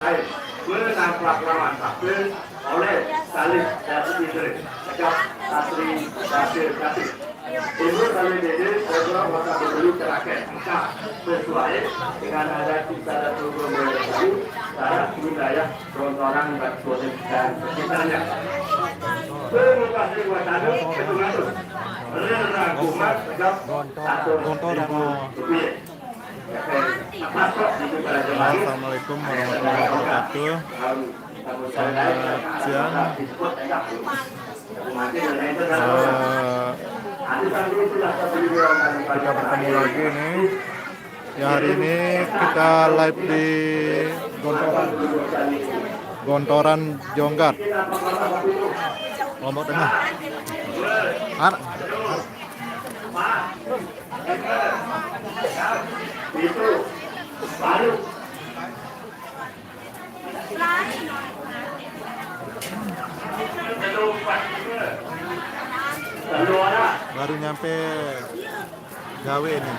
terkait mengenang pelaksanaan takbir oleh Salih Dasyidri Sekap Asri Dasyidri. Ibu kami ini program masa dulu terakhir sesuai dengan adat kita dan hukum dari cara budaya Gontoran dan sekitarnya. Terima kasih wacana ketungatur. Rangkuman tegap Assalamualaikum warahmatullahi wabarakatuh. Selamat siang. Kita bertemu lagi nih. Ya, hari ini kita live di Gontoran Jonggat, Lombok Tengah. Itu baru baru nyampe gawe ini.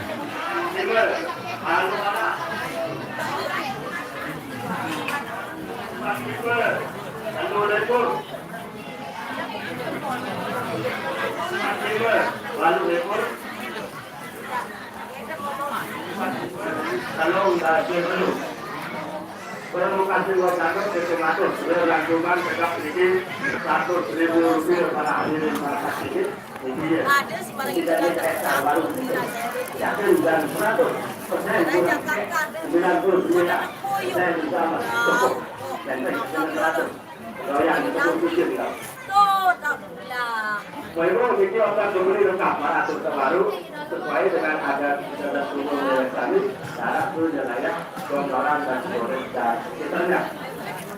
Terima kasih wacana ketungatur. Rangkuman tegap sedikit Rp100.000 para hadirin masyarakat sedikit. Tidak ada baru yakin dan 100% 99% bisa cukup dan 100 yang cukup pikir kita. Memang ini akan memberi lengkap atur terbaru sesuai dengan adat dan hukum kami, cara penjelasan Gontoran dan sekitarnya.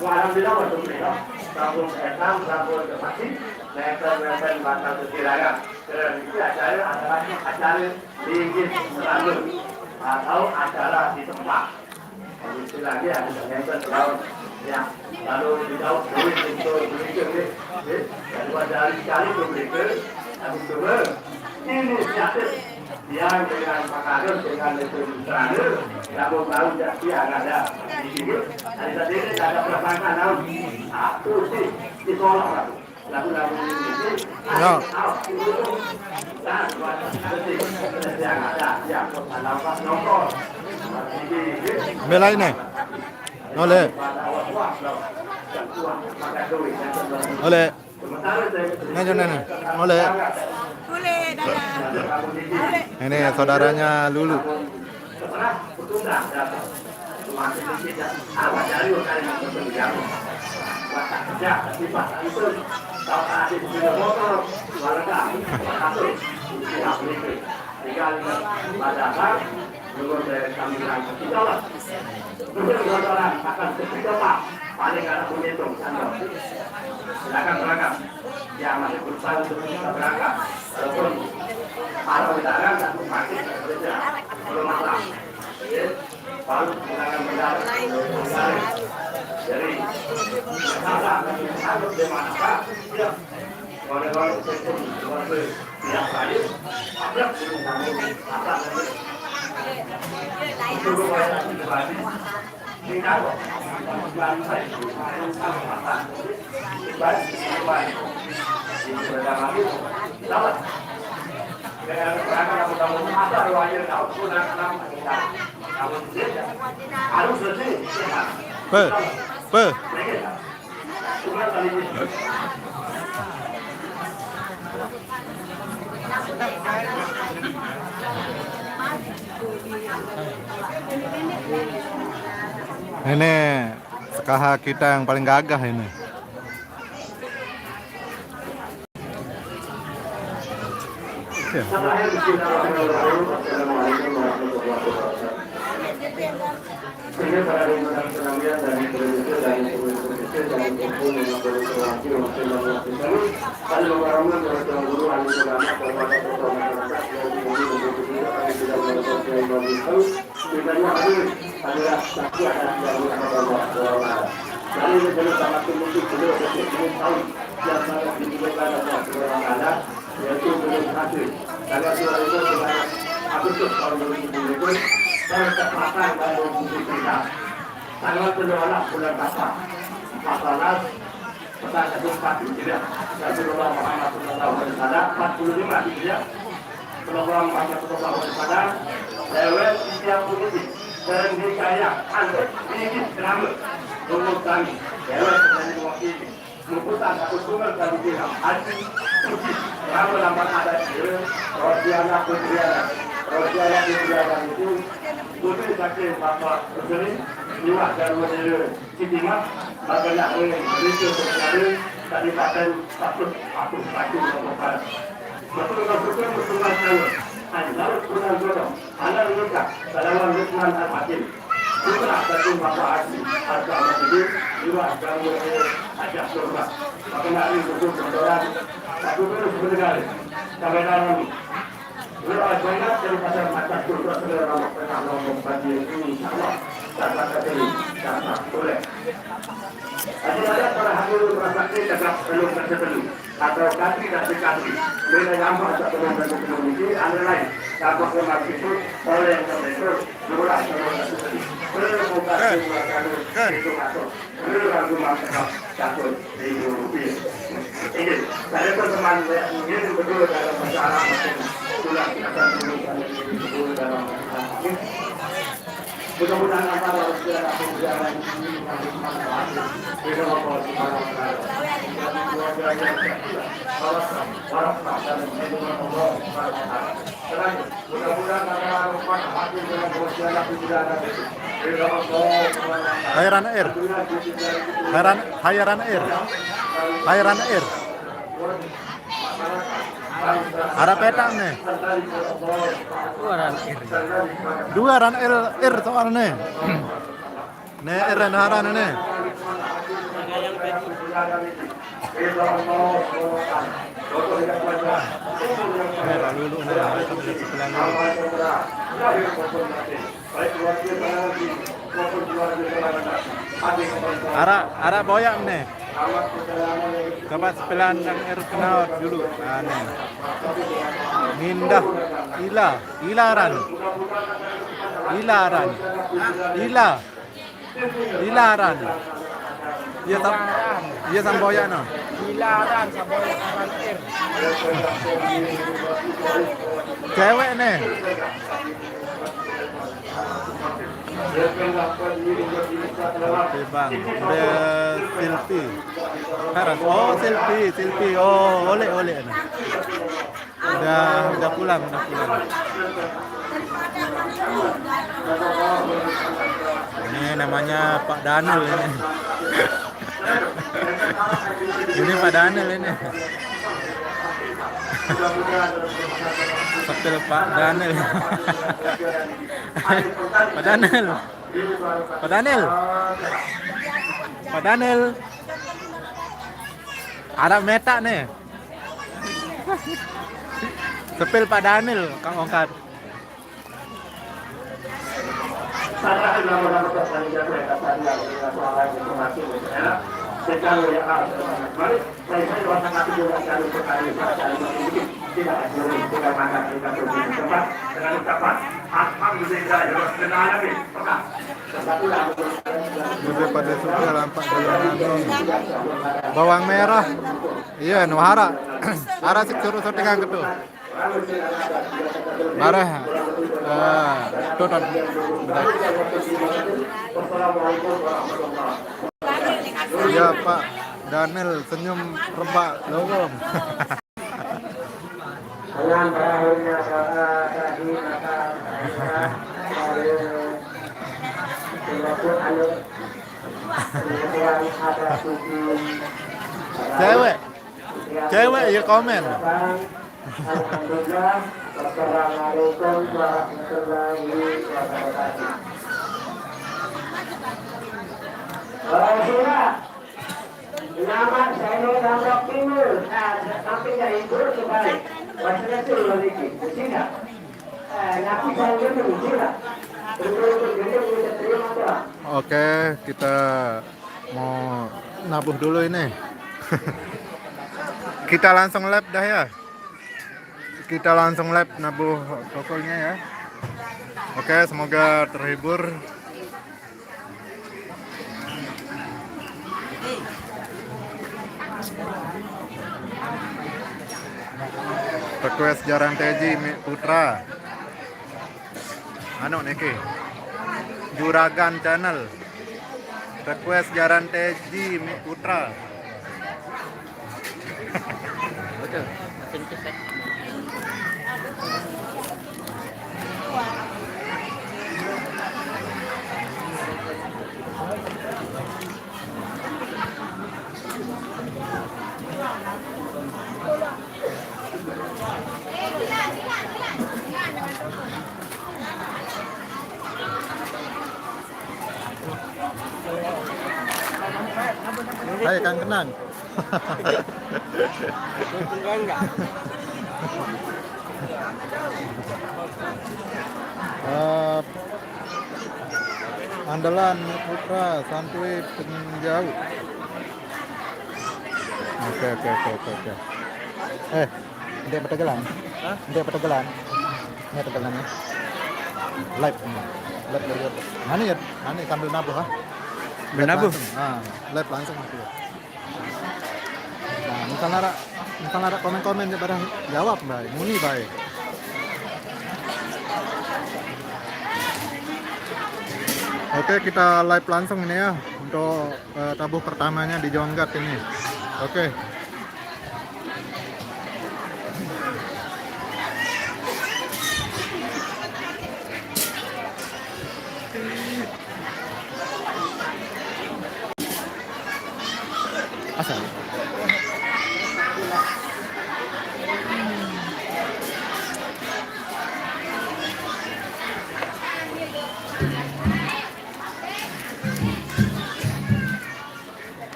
Alhamdulillah untuk mereka, kampung Esam, kampung Kepati, Neten Batal Kesiraya. Dan ini acara adalah acara dingin selalu atau acara di tempat. Itu lagi ada Neten Laut yang lalu di laut untuk berikut dan dari kali berikut habis itu inisiatif yang dengan Pak Kadir dengan itu terakhir namun baru jadi ada di sini hari tadi ada perasaan aku sih ditolak lagu-lagu ini yang ada yang melakukan nongkrong Belai nih. Oleh. Oleh. Nanya. Oleh. Ini saudaranya Lulu. Akan seperti paling ada menghitung silakan berangkat yang masih berusaha untuk bisa berangkat walaupun para wisatawan dan memakai bekerja belum masalah baru menggunakan kendaraan dari Jakarta harus di manakah ya orang-orang itu tidak baik ada apa Ini sekaha kita yang paling gagah ini. Ya. tanggal 12 bulan Safar 14 petang ke-4 Hijriah. Rasulullah Muhammad SAW 45 Hijriah. Rasulullah Muhammad SAW lewat setiap politik dan dikaya antar ini selama untuk kami lewat dari wakil memutar satu sumber dari pihak hati suci selama lambat ada diri Rosiana Putriana itu putri sakit bapak putri jiwa dan model Citimah makanya itu sebenarnya tadi pakai satu nomor betul-betul tahu anda punya jodoh anda nikah dalam hubungan al-hakim juga satu bapak haji harga masjid jiwa dan model ajak surga makanya itu betul-betul satu sebenarnya sampai dalam banyak dari pasar mata surga segera Allah bagi ini insyaallah dapat terjadi dapat boleh. Ada para hadirin bersaksi tegak belum terjadi atau kaki dan dikasih beda yang atau belum terjadi ini ada lain dapat kemaksud oleh yang terbentuk mulai terjadi berbuka itu masuk rumah satu rupiah. Ini saya teman ini betul dalam masalah tulang akan dulu dalam mudah-mudahan antara segala pembicaraan ini bermanfaat. Hairan air. Ada petang nih. Dua ran air soalnya. Nih air dan haran nih. Ara boyak nih. Kapan sepelan yang air kenal dulu. Aneh. Mindah ilaran. Iya samboyan no. Ilaran samboyan aran air. Cewek nih. Oke bang, udah selfie. Heran, oh selfie, oh oleh nih. Udah pulang. Ini namanya Pak Daniel ini. Ini Pak Daniel ini. Hotel Pak Daniel. Pak Daniel. Ada meta nih. Sepil Pak Daniel, Kang Ongkat. Juga pada suka lampak bawang merah. Iya, nuhara. Ara sik suruh syutingan gitu. Marah. Toton. Iya, Pak Daniel senyum rebak logom. Cewek ya komen. Alhamdulillah. Wassalamualaikum warahmatullahi wabarakatuh. Nama saya Ramrok Timur. Sampai dari Timur kembali. Wassalamualaikum warahmatullahi wabarakatuh. Nabi saya menunjukkan. Oke, kita mau nabuh dulu ini. Kita langsung lab dah ya. Kita langsung lab nabuh tokonya ya. Oke, semoga terhibur. Request Jaran Teji Putra. Anu niki. Juragan Channel. Request Jaran Teji Putra. Betul. Mesin cetek. Hai Kang Kenan. Enggak. Andalan Putra santuy penjauh. Oke. Dia petegelan. Hah? Dia petegelan. Ini petegelannya. Live ini. Live dari YouTube. Mana ya? Mana sambil nabuh ha? Sambil nabuh? Live langsung gitu. Nah, misalnya ada komen-komen dia barang jawab baik, muni baik. Oke, kita live langsung ini ya untuk tabuh pertamanya di Jonggat ini. Oke. Asal.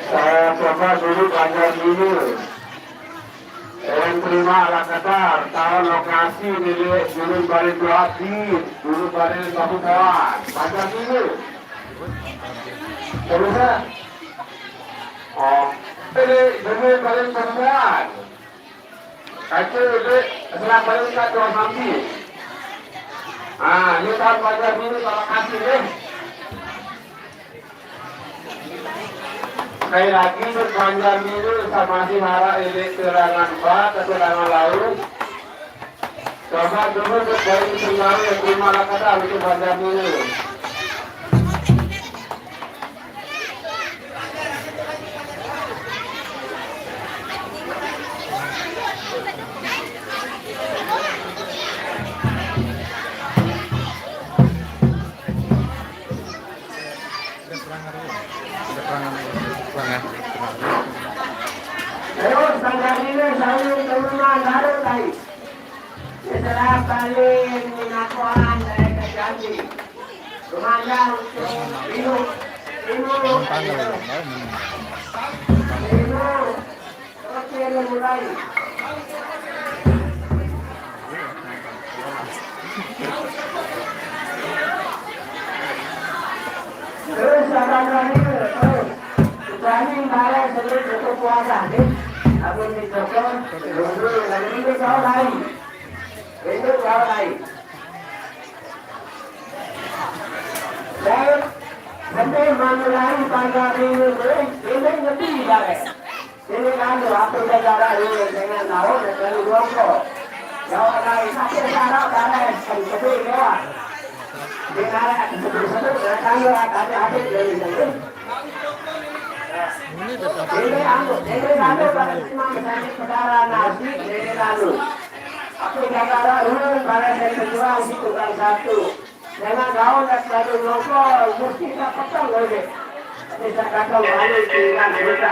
Saya coba dulu belajar dulu. Yang terima ala Qatar, tahu lokasi milik dulu bari Duati, dulu bari Bahu Kawan. Belajar dulu. Terus ya? Oh, ini dulu bari Kawan. Kaca ini setelah bari kat dua sampi. Ini kan belajar dulu lokasi deh. Sekali lagi berpanjang dulu sama si Hara ini serangan bat atau serangan laut. Coba dulu dari sendiri yang terima kata itu panjang dulu. Terus panjang ini saya terima garut lagi. Setelah balik minakuan dari Kejanji, rumahnya untuk minum, terus dia mulai. Terus terus berani barang sebelum tutup puasa nih. Aku dicokong, dulu lagi ini jauh lagi. Itu jauh lagi. Dan nanti menulari pada ini lebih baik. Ini kan waktu negara ini dengan tahu dengan rokok. Jauh lagi sakit saraf darah seperti ini. Negara seperti itu akan ada dari sini. Ini anu pada semua misalnya saudara nasi, ini anu. Aku negara dulu pada saya berjuang di tukang satu. Jangan kau nak satu rokok, mesti tak potong lagi. Bisa kata malu tinggal kita.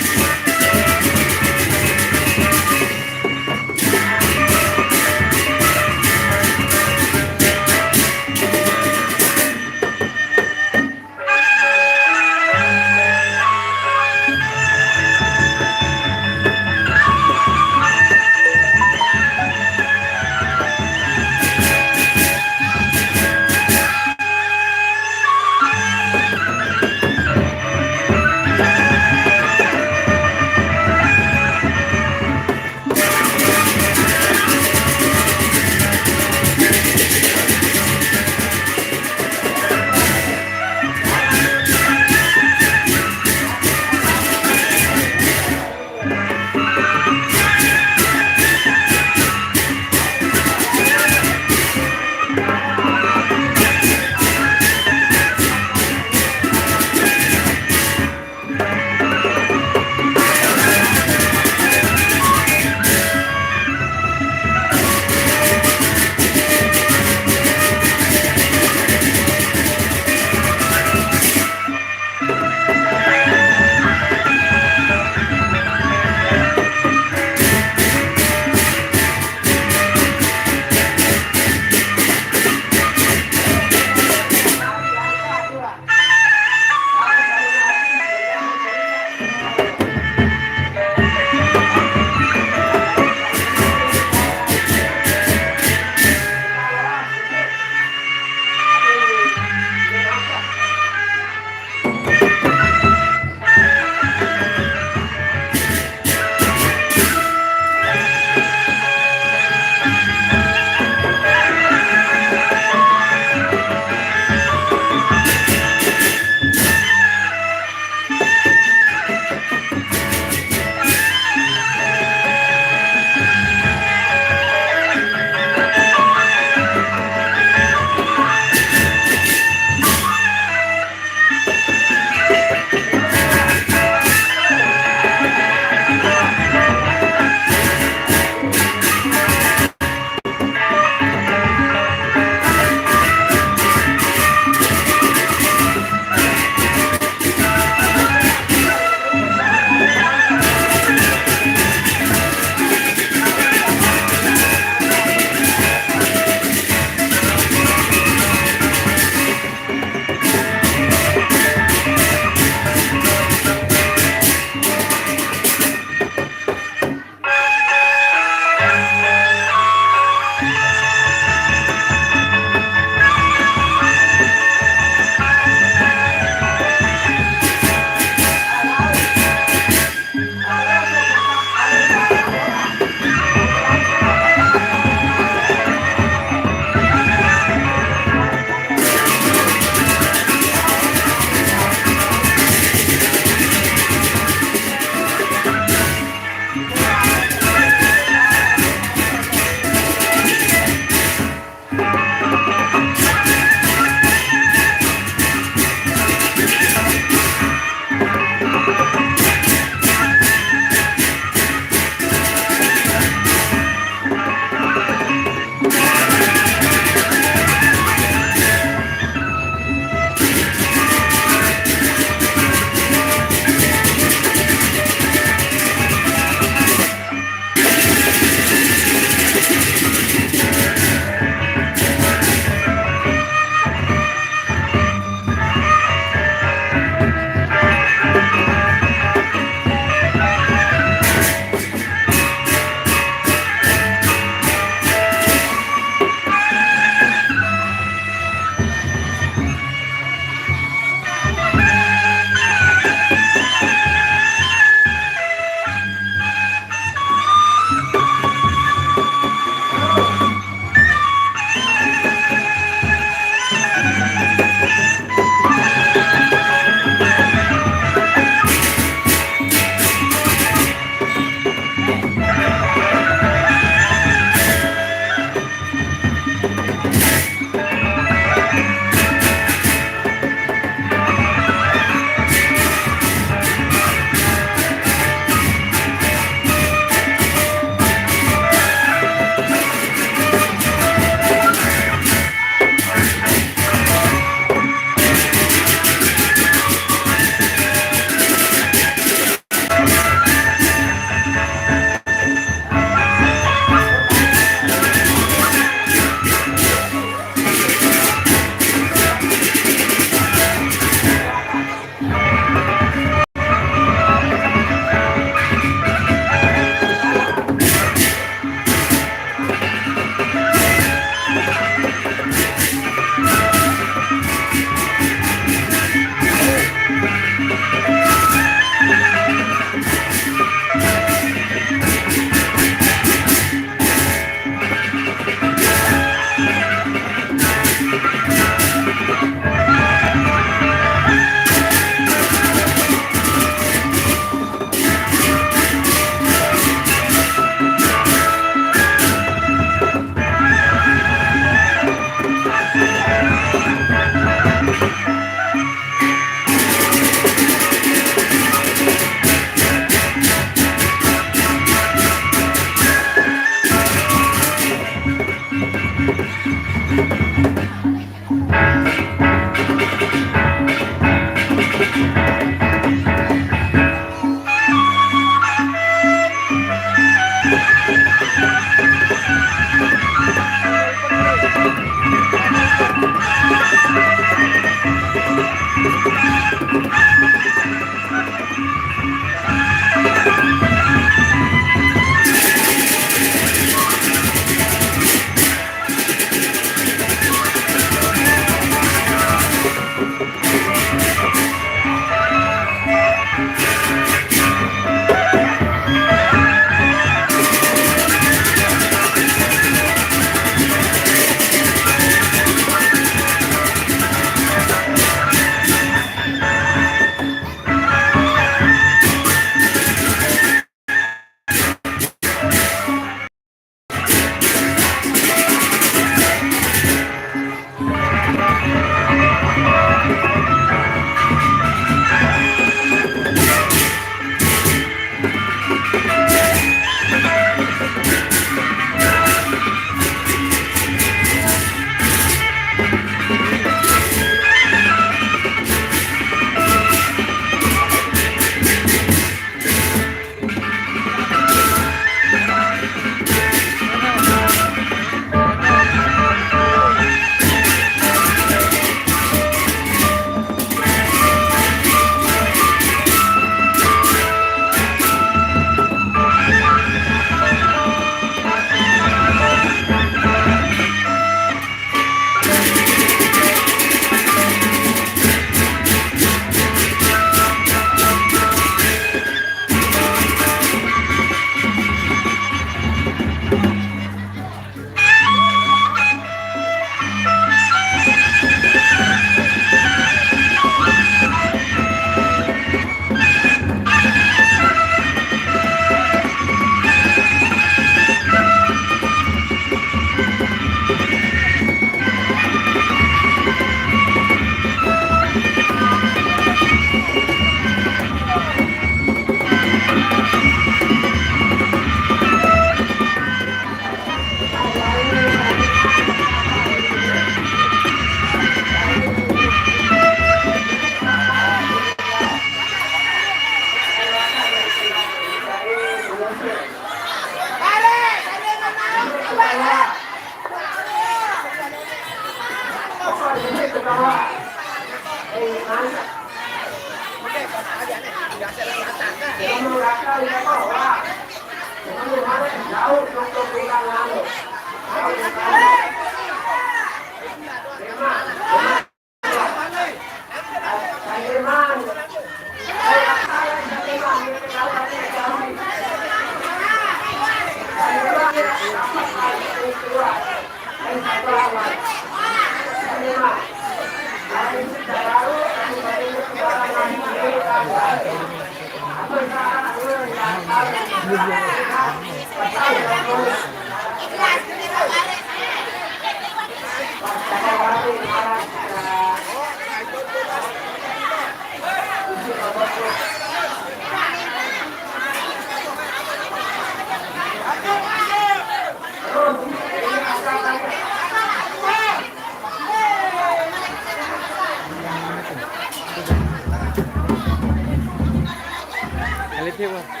Elit yuk, Bang.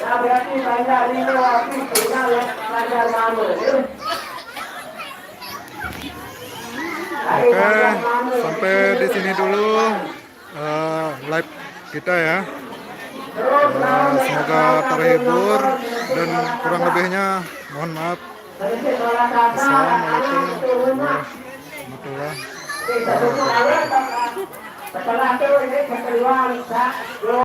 Nah, berarti banyak dilewati tinggal belajar mama. Oke, sampai di sini dulu live kita ya. Semoga terhibur dan kurang lebihnya mohon maaf. Assalamualaikum warahmatullahi wabarakatuh. Setelah itu ini kekeluaran